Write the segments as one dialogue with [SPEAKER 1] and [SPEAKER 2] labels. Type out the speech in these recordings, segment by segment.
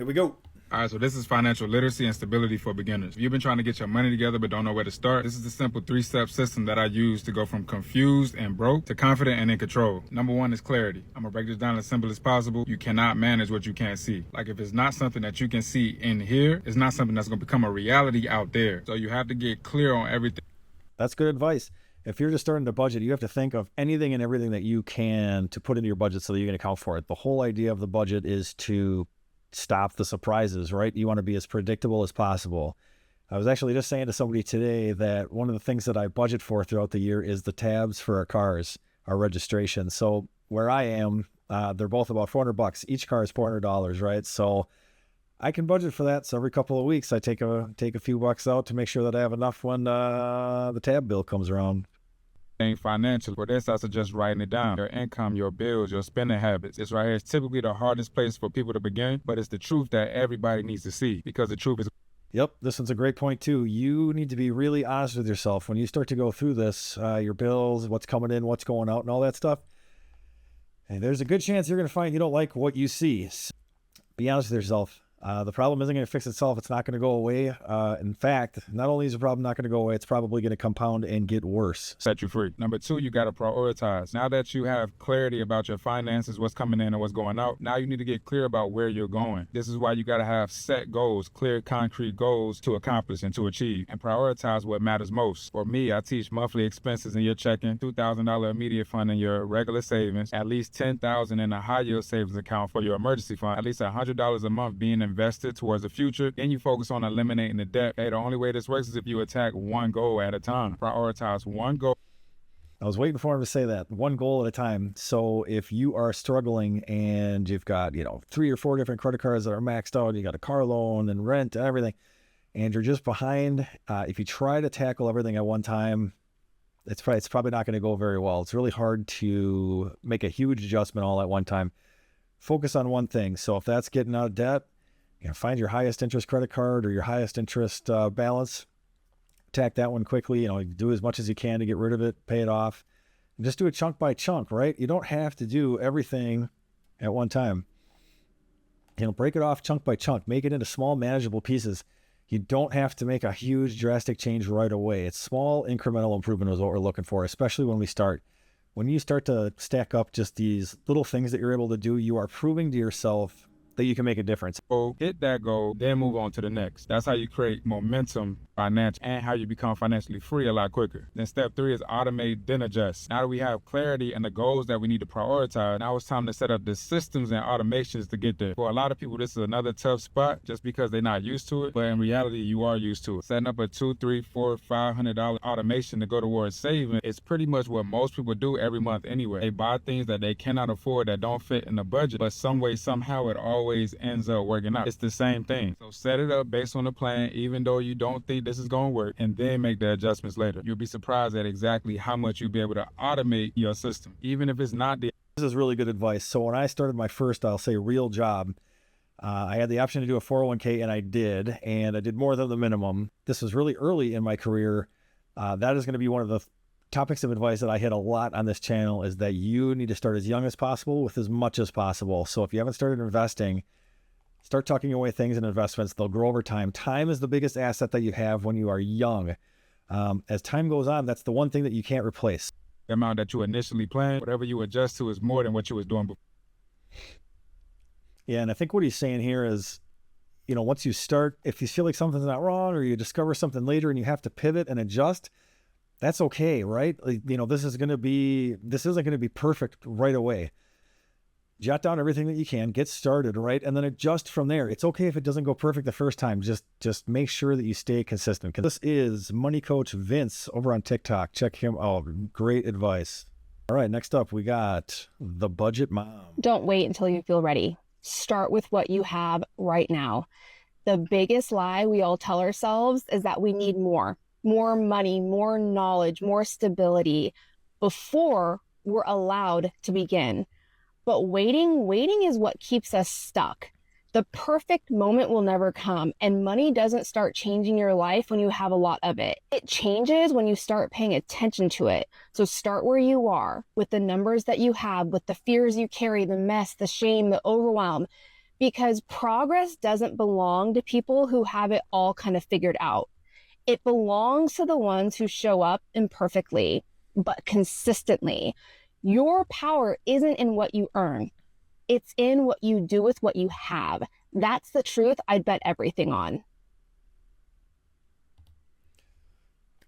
[SPEAKER 1] we go.
[SPEAKER 2] All right, so this is financial literacy and stability for beginners. If you've been trying to get your money together but don't know where to start, this is the simple 3-step system that I use to go from confused and broke to confident and in control. Number 1 is clarity. I'm gonna break this down as simple as possible. You cannot manage what you can't see. Like if it's not something that you can see in here, it's not something that's gonna become a reality out there. So you have to get clear on everything.
[SPEAKER 1] That's good advice. If you're just starting to budget, you have to think of anything and everything that you can to put into your budget so that you can account for it. The whole idea of the budget is to stop the surprises, right? You want to be as predictable as possible. I was actually just saying to somebody today that one of the things that I budget for throughout the year is the tabs for our cars, our registration. So where I am, they're both about $400. Each car is $400, right? So I can budget for that. So every couple of weeks, I take a few bucks out to make sure that I have enough when the tab bill comes around.
[SPEAKER 2] Financial. For this, I suggest writing it down. Your income, your bills, your spending habits. It's right here. It's typically the hardest place for people to begin, but it's the truth that everybody needs to see because the truth is.
[SPEAKER 1] Yep, this one's a great point too. You need to be really honest with yourself when you start to go through this, your bills, what's coming in, what's going out, and all that stuff. And there's a good chance you're going to find you don't like what you see. So be honest with yourself. The problem isn't going to fix itself. It's not going to go away. In fact, not only is the problem not going to go away, it's probably going to compound and get worse.
[SPEAKER 2] Set you free. Number 2, you got to prioritize. Now that you have clarity about your finances, what's coming in and what's going out, now you need to get clear about where you're going. This is why you got to have set goals, clear, concrete goals to accomplish and to achieve, and prioritize what matters most. For me, I teach monthly expenses in your checking, $2,000 immediate fund in your regular savings, at least $10,000 in a high yield savings account for your emergency fund, at least $100 a month being invested towards the future. Then you focus on eliminating the debt. Hey, the only way this works is if you attack one goal at a time. Prioritize one goal.
[SPEAKER 1] I was waiting for him to say that. One goal at a time. So if you are struggling and you've got, 3 or 4 different credit cards that are maxed out, you got a car loan and rent and everything, and you're just behind, if you try to tackle everything at one time, it's probably not going to go very well. It's really hard to make a huge adjustment all at one time. Focus on one thing. So if that's getting out of debt, find your highest interest credit card or your highest interest balance, attack that one quickly, do as much as you can to get rid of it, pay it off, and just do it chunk by chunk, right? You don't have to do everything at one time. Break it off chunk by chunk, make it into small manageable pieces. You don't have to make a huge drastic change right away. It's small incremental improvement is what we're looking for, especially when we start. When you start to stack up just these little things that you're able to do, you are proving to yourself that you can make a difference.
[SPEAKER 2] So hit that goal, then move on to the next. That's how you create momentum financially and how you become financially free a lot quicker. Then step 3 is automate, then adjust. Now that we have clarity and the goals that we need to prioritize, now it's time to set up the systems and automations to get there. For a lot of people, this is another tough spot just because they're not used to it, but in reality, you are used to it. Setting up a $200, $300, $400, $500 automation to go towards saving is pretty much what most people do every month anyway. They buy things that they cannot afford that don't fit in the budget, but some way, somehow it always ends up working out. It's the same thing. So set it up based on the plan, even though you don't think this is going to work, and then make the adjustments later. You'll be surprised at exactly how much you'll be able to automate your system, even if it's not the.
[SPEAKER 1] This is really good advice. So when I started my first, I'll say, real job, I had the option to do a 401k, and I did more than the minimum. This was really early in my career. That is going to be one of the topics of advice that I hit a lot on this channel, is that you need to start as young as possible with as much as possible. So if you haven't started investing, start tucking away things in investments. They'll grow over time. Time is the biggest asset that you have when you are young. As time goes on, that's the one thing that you can't replace.
[SPEAKER 2] The amount that you initially planned, whatever you adjust to is more than what you was doing before.
[SPEAKER 1] Yeah, and I think what he's saying here is, once you start, if you feel like something's not wrong or you discover something later and you have to pivot and adjust, that's okay, right? This isn't going to be perfect right away. Jot down everything that you can, get started, right? And then adjust from there. It's okay if it doesn't go perfect the first time. Just make sure that you stay consistent. This is Money Coach Vince over on TikTok. Check him out. Great advice. All right, next up, we got the Budget Mom.
[SPEAKER 3] Don't wait until you feel ready. Start with what you have right now. The biggest lie we all tell ourselves is that we need more money, more knowledge, more stability before we're allowed to begin. But waiting is what keeps us stuck. The perfect moment will never come, and money doesn't start changing your life when you have a lot of it. It changes when you start paying attention to it. So start where you are with the numbers that you have, with the fears you carry, the mess, the shame, the overwhelm. because progress doesn't belong to people who have it all kind of figured out. It belongs to the ones who show up imperfectly, but consistently. Your power isn't in what you earn, it's in what you do with what you have. That's the truth I'd bet everything on.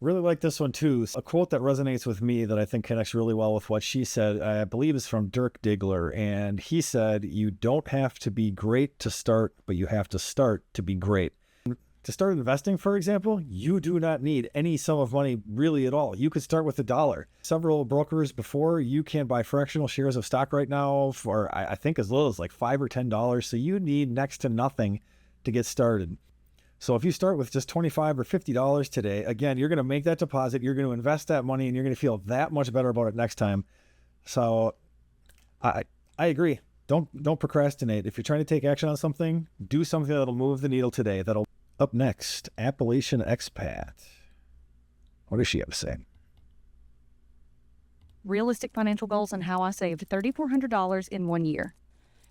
[SPEAKER 1] Really like this one too. A quote that resonates with me that I think connects really well with what she said, I believe is from Dirk Diggler. And he said, you don't have to be great to start, but you have to start to be great. To start investing, for example, you do not need any sum of money really at all. You could start with $1. Several brokers before you can buy fractional shares of stock right now for, I think, as little as like $5 or $10. So you need next to nothing to get started. So if you start with just $25 or $50 today, again, you're going to make that deposit, you're going to invest that money, and you're going to feel that much better about it next time. So I agree. Don't procrastinate. If you're trying to take action on something, do something that'll move the needle today. Up next, Appalachian Expat. What does she have to say?
[SPEAKER 4] Realistic financial goals and how I saved $3,400 in 1 year.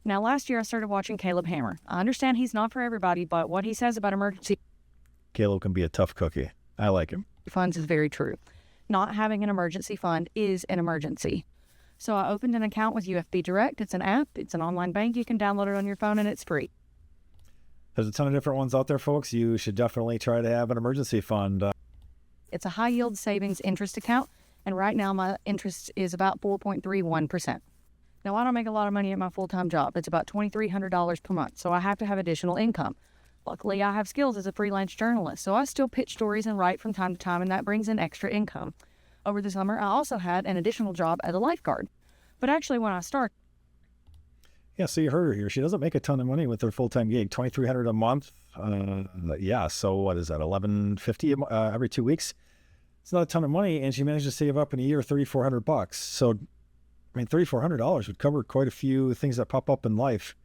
[SPEAKER 4] Now, last year I started watching Caleb Hammer. I understand he's not for everybody, but what he says about emergency
[SPEAKER 1] Caleb can be a tough cookie. I like him.
[SPEAKER 4] funds is very true. Not having an emergency fund is an emergency. So I opened an account with UFB Direct. It's an app. It's an online bank. You can download it on your phone and it's free.
[SPEAKER 1] There's a ton of different ones out there, folks. You should definitely try to have an emergency fund.
[SPEAKER 4] It's a high yield savings interest account. And right now my interest is about 4.31%. Now, I don't make a lot of money at my full-time job. It's about $2,300 per month. So I have to have additional income. Luckily, I have skills as a freelance journalist. So I still pitch stories and write from time to time, and that brings in extra income. Over the summer, I also had an additional job as a lifeguard. But actually, when I started,
[SPEAKER 1] Yeah, so you heard her here. She doesn't make a ton of money with her full-time gig, $2,300 a month. Yeah, so what is that, $1,150 every 2 weeks? It's not a ton of money, and she managed to save up in a year $3,400. So, I mean, $3,400 would cover quite a few things that pop up in life.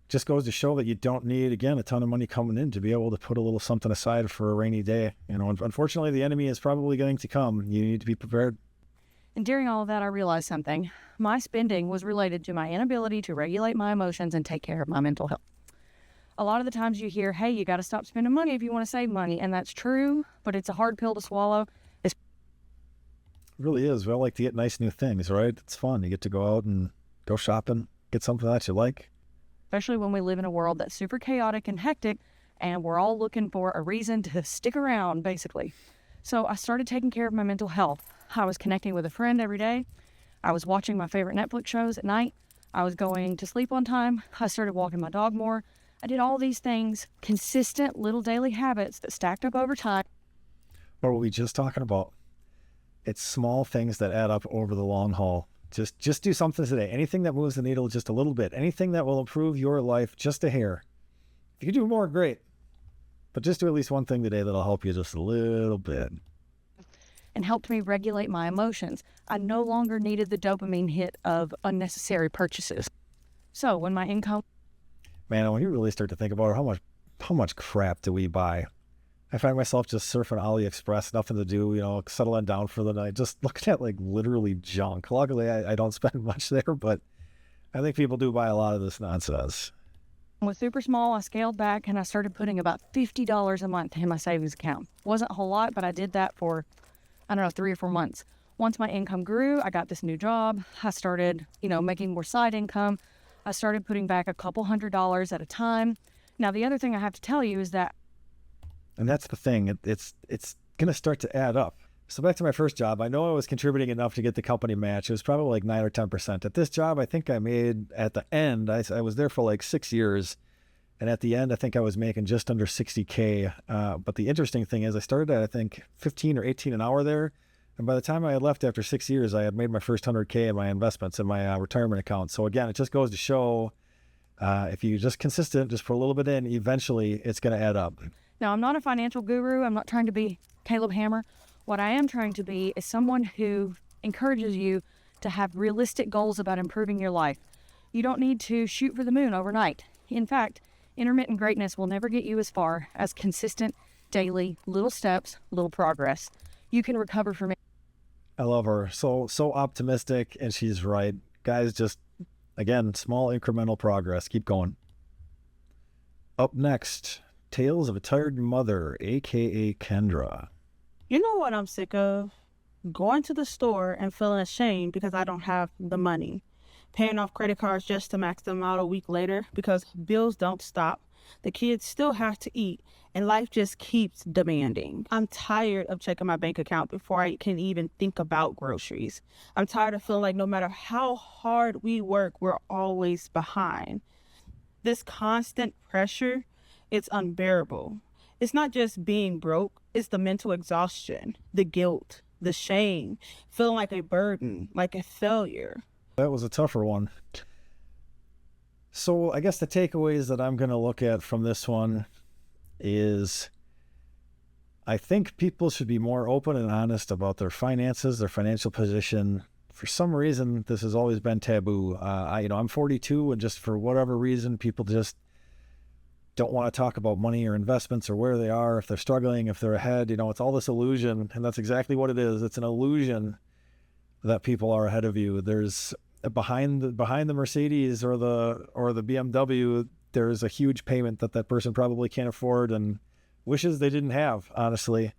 [SPEAKER 1] Just goes to show that you don't need, again, a ton of money coming in to be able to put a little something aside for a rainy day. You know, unfortunately, the enemy is probably going to come. You need to be prepared.
[SPEAKER 4] and during all of that, I realized something. My spending was related to my inability to regulate my emotions and take care of my mental health. A lot of the times you hear, hey, you got to stop spending money if you want to save money. And that's true, but it's a hard pill to swallow.
[SPEAKER 1] It really is. We all like to get nice new things, right? It's fun. You get to go out and go shopping, get something that you like.
[SPEAKER 4] Especially when we live in a world that's super chaotic and hectic, and we're all looking for a reason to stick around, basically. So I started taking care of my mental health. I was connecting with a friend every day. I was watching my favorite Netflix shows at night. I was going to sleep on time. I started walking my dog more. I did all these things, consistent little daily habits that stacked up over time.
[SPEAKER 1] What were we just talking about? It's small things that add up over the long haul. Just do something today. Anything that moves the needle just a little bit. Anything that will improve your life just a hair. If you can do more, great. But just do at least one thing today that'll help you just a little bit.
[SPEAKER 4] And helped me regulate my emotions. I no longer needed the dopamine hit of unnecessary purchases. So when my income...
[SPEAKER 1] Man, when you really start to think about it, how much crap do we buy? I find myself just surfing AliExpress, nothing to do, you know, settling down for the night, just looking at like literally junk. Luckily, I don't spend much there, but I think people do buy a lot of this nonsense.
[SPEAKER 4] was super small, I scaled back and I started putting about $50 a month in my savings account. Wasn't a whole lot, but I did that for, 3 or 4 months. Once my income grew, I got this new job. I started, making more side income. I started putting back a couple $100s at a time. Now, the other thing I have to tell you is that...
[SPEAKER 1] And that's the thing. It's going to start to add up. So back to my first job, I know I was contributing enough to get the company match. It was probably like 9 or 10%. At this job, I think I made, at the end, I was there for like 6 years. And at the end, I think I was making just under $60K. But the interesting thing is I started at, I think, 15 or 18 an hour there. And by the time I had left after 6 years, I had made my first 100K in my investments in my retirement account. So again, it just goes to show if you're just consistent, just put a little bit in, eventually it's going to add up.
[SPEAKER 4] Now, I'm not a financial guru. I'm not trying to be Caleb Hammer. What I am trying to be is someone who encourages you to have realistic goals about improving your life. You don't need to shoot for the moon overnight. In fact, intermittent greatness will never get you as far as consistent, daily, little steps, little progress. You can recover from it.
[SPEAKER 1] I love her. So optimistic, and she's right. Guys, just again, small incremental progress. Keep going. Up next, Tales of a Tired Mother, aka Kendra.
[SPEAKER 5] You know what I'm sick of? Going to the store and feeling ashamed because I don't have the money. Paying off credit cards just to max them out a week later because bills don't stop. The kids still have to eat, and life just keeps demanding. I'm tired of checking my bank account before I can even think about groceries. I'm tired of feeling like no matter how hard we work, we're always behind. This constant pressure, it's unbearable. It's not just being broke, it's the mental exhaustion, the guilt, the shame, feeling like a burden, like a failure.
[SPEAKER 1] That was a tougher one. So I guess the takeaways that I'm going to look at from this one is I think people should be more open and honest about their finances, their financial position. For some reason, this has always been taboo. I'm 42, and just for whatever reason, people just don't want to talk about money or investments or where they are, if they're struggling, if they're ahead. It's all this illusion, and that's exactly what it is. It's an illusion that people are ahead of you. There's behind the Mercedes or the BMW, there's a huge payment that person probably can't afford and wishes they didn't have, honestly.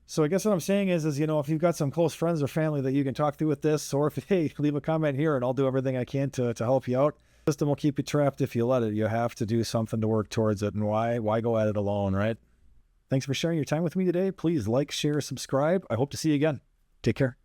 [SPEAKER 1] So I guess what I'm saying is if you've got some close friends or family that you can talk to with this, or leave a comment here and I'll do everything I can to help you out. The system will keep you trapped if you let it. You have to do something to work towards it. And why go at it alone, right? Thanks for sharing your time with me today. Please like, share, subscribe. I hope to see you again. Take care.